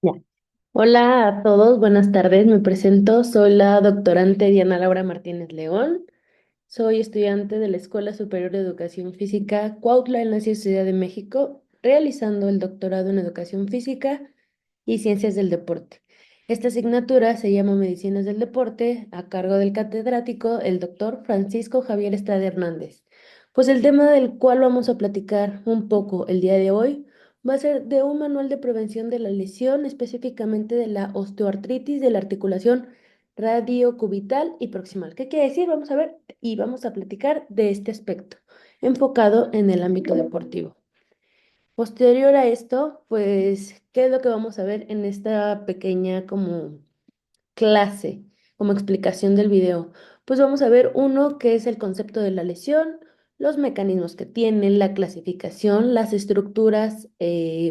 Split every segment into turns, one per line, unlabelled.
Ya. Hola a todos, buenas tardes. Me presento, soy la doctorante Diana Laura Martínez León. Soy estudiante de la Escuela Superior de Educación Física Cuautla en la Ciudad de México, realizando el doctorado en Educación Física y Ciencias del Deporte. Esta asignatura se llama Medicinas del Deporte, a cargo del catedrático, el doctor Francisco Javier Estrada Hernández. Pues el tema del cual vamos a platicar un poco el día de hoy va a ser de un manual de prevención de la lesión, específicamente de la osteoartritis de la articulación radiocubital y proximal. ¿Qué quiere decir? Vamos a ver y vamos a platicar de este aspecto, enfocado en el ámbito deportivo. Posterior a esto, pues, ¿qué es lo que vamos a ver en esta pequeña como clase, como explicación del video? Pues vamos a ver uno que es el concepto de la lesión, los mecanismos que tienen, la clasificación, las estructuras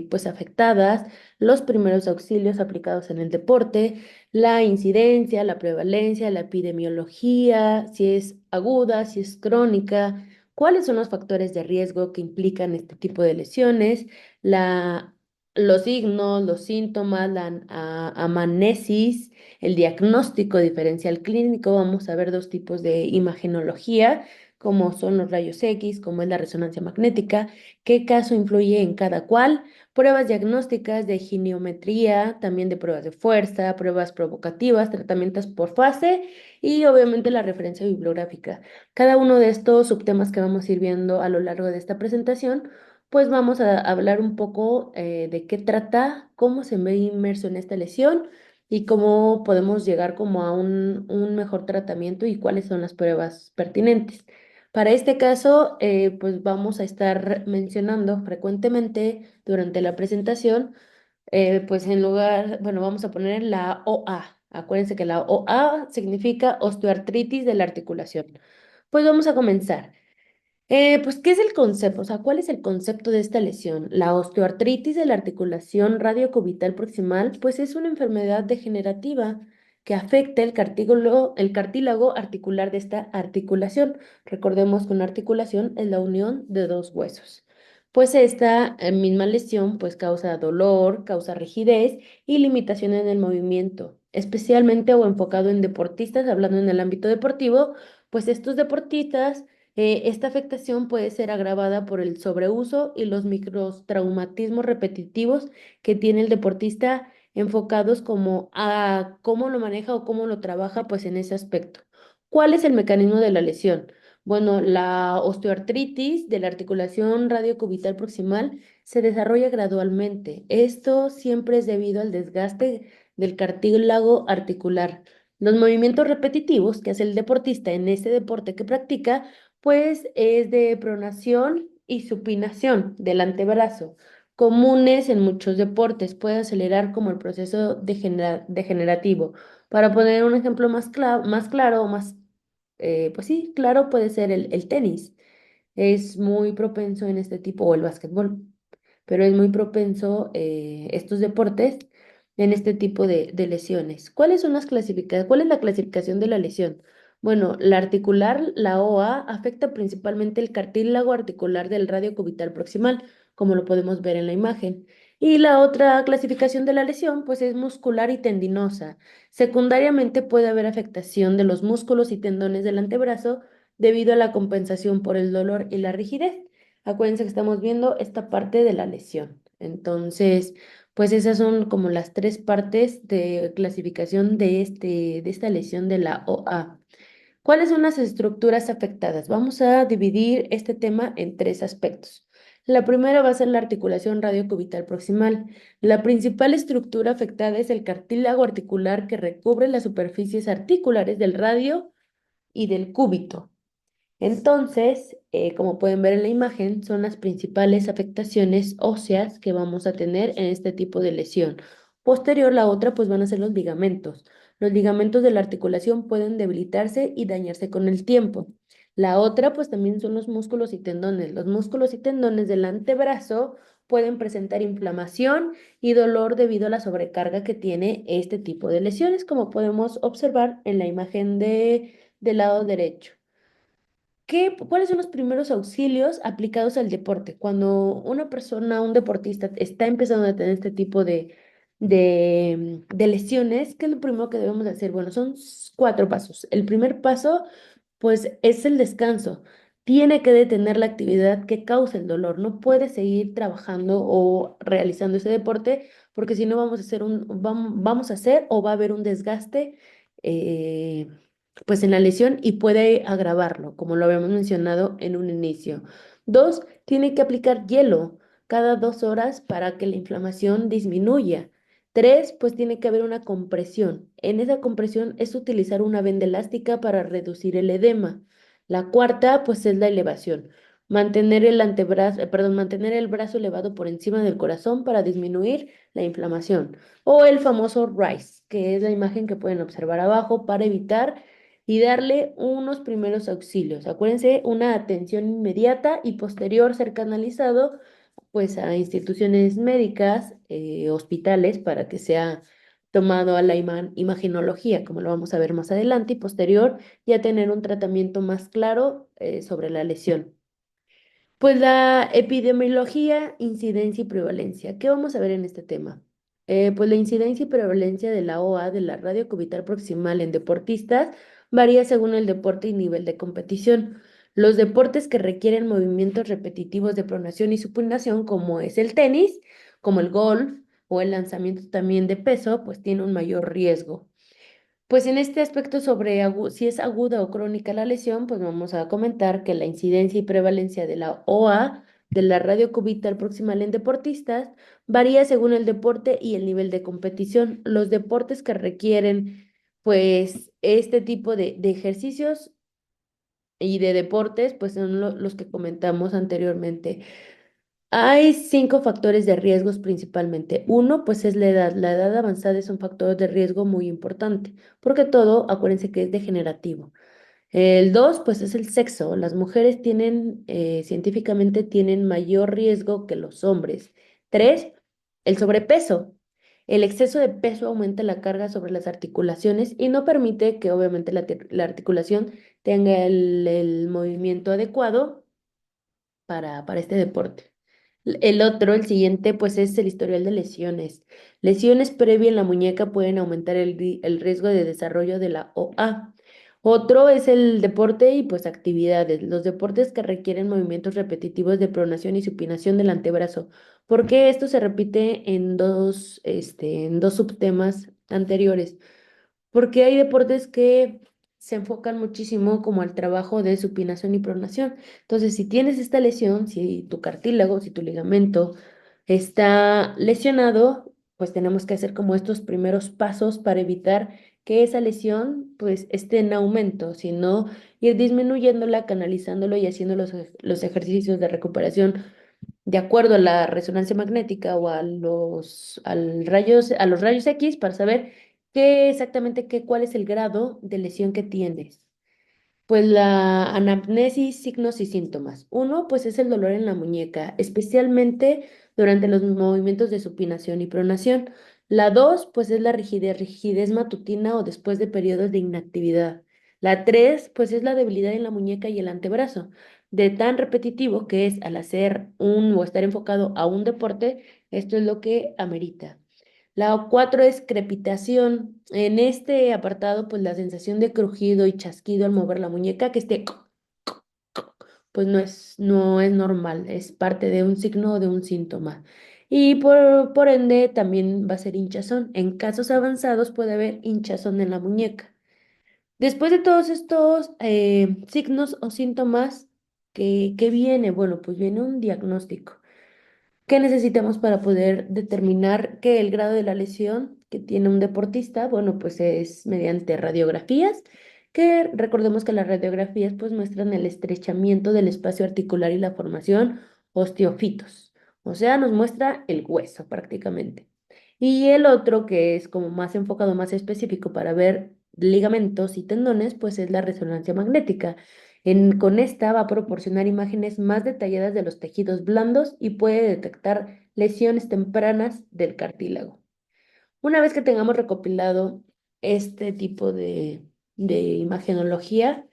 pues afectadas, los primeros auxilios aplicados en el deporte, la incidencia, la prevalencia, la epidemiología, si es aguda, si es crónica, cuáles son los factores de riesgo que implican este tipo de lesiones, la, los signos, los síntomas, la amanesis, el diagnóstico diferencial clínico. Vamos a ver dos tipos de imagenología, como son los rayos X, como es la resonancia magnética, qué caso influye en cada cual, pruebas diagnósticas de giniometría, también de pruebas de fuerza, pruebas provocativas, tratamientos por fase y obviamente la referencia bibliográfica. Cada uno de estos subtemas que vamos a ir viendo a lo largo de esta presentación, pues vamos a hablar un poco de qué trata, cómo se ve inmerso en esta lesión y cómo podemos llegar como a un mejor tratamiento y cuáles son las pruebas pertinentes. Para este caso, pues vamos a estar mencionando frecuentemente durante la presentación, pues en lugar, bueno, vamos a poner la OA. Acuérdense que la OA significa osteoartritis de la articulación. Pues vamos a comenzar. Pues, ¿qué es el concepto? O sea, ¿cuál es el concepto de esta lesión? La osteoartritis de la articulación radiocubital proximal, pues es una enfermedad degenerativa que afecta el cartílago articular de esta articulación. Recordemos que una articulación es la unión de dos huesos. Pues esta misma lesión pues causa dolor, causa rigidez y limitación en el movimiento, especialmente o enfocado en deportistas, hablando en el ámbito deportivo, pues estos deportistas esta afectación puede ser agravada por el sobreuso y los microtraumatismos repetitivos que tiene el deportista enfocados como a cómo lo maneja o cómo lo trabaja, pues en ese aspecto. ¿Cuál es el mecanismo de la lesión? Bueno, la osteoartritis de la articulación radiocubital proximal se desarrolla gradualmente. Esto siempre es debido al desgaste del cartílago articular. Los movimientos repetitivos que hace el deportista en ese deporte que practica pues es de pronación y supinación del antebrazo, comunes en muchos deportes, puede acelerar como el proceso degenerativo. Para poner un ejemplo más claro o más, pues sí, claro, puede ser el tenis. Es muy propenso en este tipo, o el básquetbol, pero es muy propenso estos deportes en este tipo de lesiones. ¿Cuáles son las clasificaciones? ¿Cuál es la clasificación de la lesión? Bueno, la articular, la OA, afecta principalmente el cartílago articular del radio cubital proximal, como lo podemos ver en la imagen. Y la otra clasificación de la lesión, pues es muscular y tendinosa. Secundariamente puede haber afectación de los músculos y tendones del antebrazo debido a la compensación por el dolor y la rigidez. Acuérdense que estamos viendo esta parte de la lesión. Entonces, pues esas son como las tres partes de clasificación de esta lesión de la OA. ¿Cuáles son las estructuras afectadas? Vamos a dividir este tema en tres aspectos. La primera va a ser la articulación radiocubital proximal. La principal estructura afectada es el cartílago articular que recubre las superficies articulares del radio y del cúbito. Entonces, como pueden ver en la imagen, son las principales afectaciones óseas que vamos a tener en este tipo de lesión. Posterior, la otra, pues van a ser los ligamentos. Los ligamentos de la articulación pueden debilitarse y dañarse con el tiempo. La otra, pues también son los músculos y tendones. Los músculos y tendones del antebrazo pueden presentar inflamación y dolor debido a la sobrecarga que tiene este tipo de lesiones, como podemos observar en la imagen del lado derecho. ¿Cuáles son los primeros auxilios aplicados al deporte? Cuando una persona, un deportista, está empezando a tener este tipo de lesiones, ¿qué es lo primero que debemos hacer? Bueno, son cuatro pasos. El primer paso, pues, es el descanso. Tiene que detener la actividad que causa el dolor. No puede seguir trabajando o realizando ese deporte porque si no vamos a hacer o va a haber un desgaste eh, pues en la lesión y puede agravarlo, como lo habíamos mencionado en un inicio. Dos, tiene que aplicar hielo cada 2 horas para que la inflamación disminuya. Tres, pues tiene que haber una compresión. En esa compresión es utilizar una venda elástica para reducir el edema. La cuarta, pues es la elevación. Mantener el antebrazo, perdón, mantener el brazo elevado por encima del corazón para disminuir la inflamación. O el famoso RICE, que es la imagen que pueden observar abajo para evitar y darle unos primeros auxilios. Acuérdense, una atención inmediata y posterior ser canalizado pues a instituciones médicas, hospitales, para que sea tomado a la imagenología, como lo vamos a ver más adelante, y posterior ya tener un tratamiento más claro sobre la lesión. Pues la epidemiología, incidencia y prevalencia. ¿Qué vamos a ver en este tema? Pues la incidencia y prevalencia de la OA, de la radio cubital proximal en deportistas, varía según el deporte y nivel de competición. Los deportes que requieren movimientos repetitivos de pronación y supinación, como es el tenis, como el golf o el lanzamiento también de peso, pues tiene un mayor riesgo. Pues en este aspecto sobre si es aguda o crónica la lesión, pues vamos a comentar que la incidencia y prevalencia de la OA, de la radio cubital proximal en deportistas, varía según el deporte y el nivel de competición. Los deportes que requieren, pues, este tipo de ejercicios y de deportes, pues son los que comentamos anteriormente. Hay 5 factores de riesgos principalmente. Uno, pues es la edad. La edad avanzada es un factor de riesgo muy importante, porque todo, acuérdense que es degenerativo. El dos, pues es el sexo. Las mujeres tienen, científicamente, tienen mayor riesgo que los hombres. Tres, el sobrepeso. El exceso de peso aumenta la carga sobre las articulaciones y no permite que obviamente la articulación tenga el movimiento adecuado para este deporte. El otro, el siguiente, pues es el historial de lesiones. Lesiones previas en la muñeca pueden aumentar el riesgo de desarrollo de la OA. Otro es el deporte y pues actividades. Los deportes que requieren movimientos repetitivos de pronación y supinación del antebrazo. Porque esto se repite en dos subtemas anteriores? Porque hay deportes que se enfocan muchísimo como al trabajo de supinación y pronación. Entonces, si tienes esta lesión, si tu cartílago, si tu ligamento está lesionado, pues tenemos que hacer como estos primeros pasos para evitar que esa lesión pues esté en aumento, sino ir disminuyéndola, canalizándolo y haciendo los ejercicios de recuperación de acuerdo a la resonancia magnética o a los rayos X para saber cuál es el grado de lesión que tienes. Pues la anamnesis, signos y síntomas. Uno, pues es el dolor en la muñeca, especialmente durante los movimientos de supinación y pronación. La dos, pues es la rigidez matutina o después de periodos de inactividad. La tres, pues es la debilidad en la muñeca y el antebrazo, de tan repetitivo que es al hacer un o estar enfocado a un deporte, esto es lo que amerita. La cuatro es crepitación. En este apartado, pues la sensación de crujido y chasquido al mover la muñeca, que esté, pues no es normal, es parte de un signo o de un síntoma. Y por ende también va a ser hinchazón. En casos avanzados puede haber hinchazón en la muñeca. Después de todos estos signos o síntomas, ¿qué viene? Bueno, pues viene un diagnóstico. ¿Qué necesitamos para poder determinar que el grado de la lesión que tiene un deportista? Bueno, pues es mediante radiografías, que recordemos que las radiografías pues muestran el estrechamiento del espacio articular y la formación osteofitos, o sea, nos muestra el hueso prácticamente. Y el otro que es como más enfocado, más específico para ver ligamentos y tendones, pues es la resonancia magnética. Con esta va a proporcionar imágenes más detalladas de los tejidos blandos y puede detectar lesiones tempranas del cartílago. Una vez que tengamos recopilado este tipo de imagenología,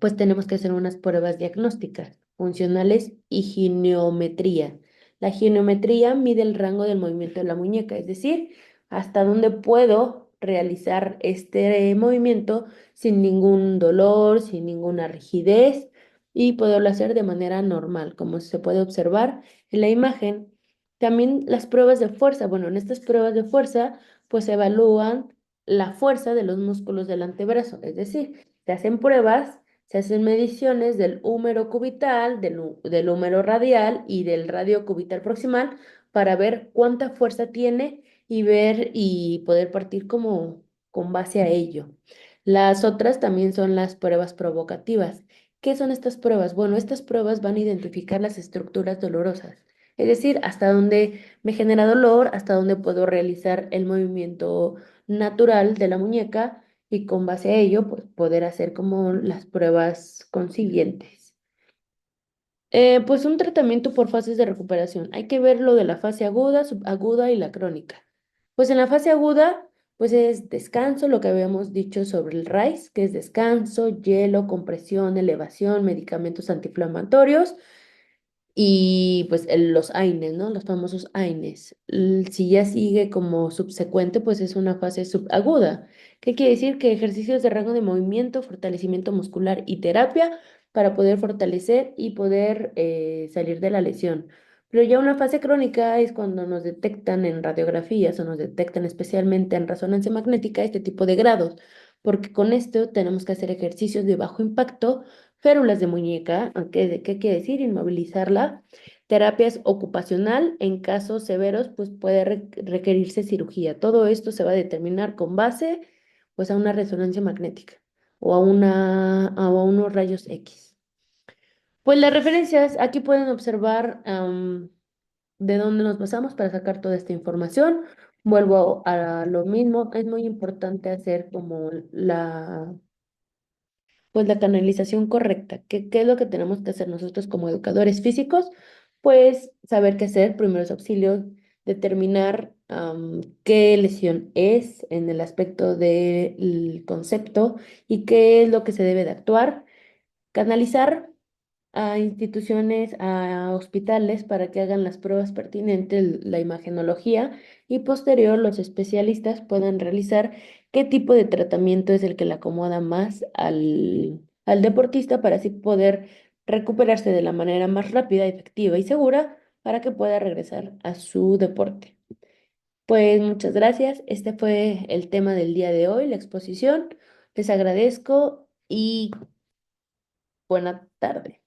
pues tenemos que hacer unas pruebas diagnósticas, funcionales y giniometría. La geniometría mide el rango del movimiento de la muñeca, es decir, hasta dónde puedo realizar este movimiento sin ningún dolor, sin ninguna rigidez y poderlo hacer de manera normal, como se puede observar en la imagen. También las pruebas de fuerza. Bueno, en estas pruebas de fuerza, pues se evalúan la fuerza de los músculos del antebrazo, es decir, se hacen pruebas, se hacen mediciones del húmero cubital, del húmero radial y del radio cubital proximal para ver cuánta fuerza tiene y ver y poder partir como con base a ello. Las otras también son las pruebas provocativas. ¿Qué son estas pruebas? Bueno, estas pruebas van a identificar las estructuras dolorosas, es decir, hasta dónde me genera dolor, hasta dónde puedo realizar el movimiento natural de la muñeca y con base a ello, pues poder hacer como las pruebas consiguientes. Pues un tratamiento por fases de recuperación. Hay que ver lo de la fase aguda, subaguda y la crónica. Pues en la fase aguda, pues es descanso, lo que habíamos dicho sobre el RICE, que es descanso, hielo, compresión, elevación, medicamentos antiinflamatorios y pues los AINES, ¿no? Los famosos AINES. Si ya sigue como subsecuente, pues es una fase subaguda. ¿Qué quiere decir? Que ejercicios de rango de movimiento, fortalecimiento muscular y terapia para poder fortalecer y poder salir de la lesión. Pero ya una fase crónica es cuando nos detectan en radiografías o nos detectan especialmente en resonancia magnética este tipo de grados, porque con esto tenemos que hacer ejercicios de bajo impacto, férulas de muñeca, ¿qué quiere decir? Inmovilizarla. Terapias ocupacional, en casos severos, pues puede requerirse cirugía. Todo esto se va a determinar con base, pues, a una resonancia magnética o a unos rayos X. Pues las referencias, aquí pueden observar de dónde nos basamos para sacar toda esta información. Vuelvo a lo mismo, es muy importante hacer como pues la canalización correcta. ¿Qué es lo que tenemos que hacer nosotros como educadores físicos? Pues saber qué hacer, primeros auxilios, determinar qué lesión es en el aspecto del concepto y qué es lo que se debe de actuar, canalizar a instituciones, a hospitales para que hagan las pruebas pertinentes, la imagenología, y posterior los especialistas puedan realizar qué tipo de tratamiento es el que le acomoda más al deportista para así poder recuperarse de la manera más rápida, efectiva y segura para que pueda regresar a su deporte. Pues muchas gracias. Este fue el tema del día de hoy, la exposición. Les agradezco y buena tarde.